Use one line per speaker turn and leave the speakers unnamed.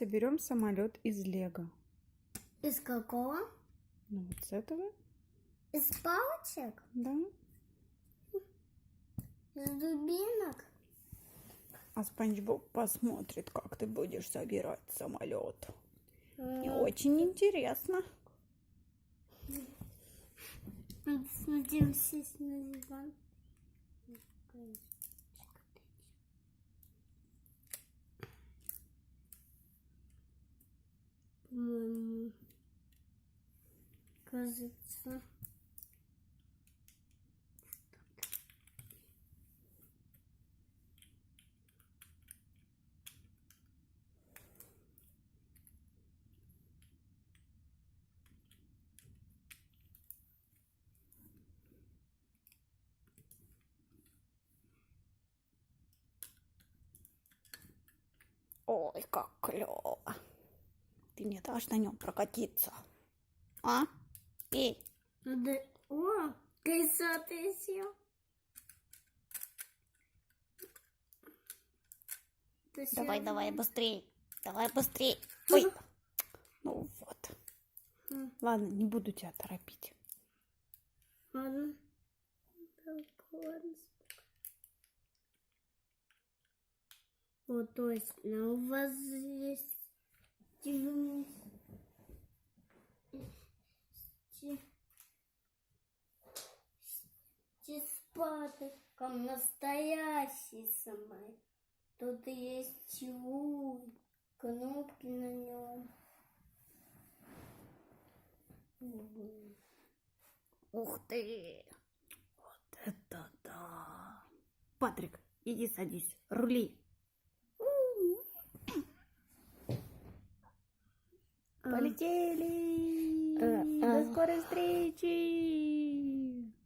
соберем самолет из Лего.
Из какого?
Ну вот с этого.
Из палочек?
Да.
Из дубинок?
А Спанч Боб посмотрит, как ты будешь собирать самолет. Мне очень интересно.
Смотрим, сесть на диван. По-моему, кажется.
Ой, как клево. Ты не дашь на нем прокатиться? А? Эй,
Да. О, красота сел.
давай, давай, быстрей. Давай быстрей. Ой. Ну вот. Ладно, не буду тебя торопить.
Ладно. Так, ладно. Вот точно, у вас здесь спаты, как настоящий самолет. Тут есть руль, кнопки на нем.
Ух ты! Вот это да! Патрик, иди садись, рули. Полетели! До скорой встречи!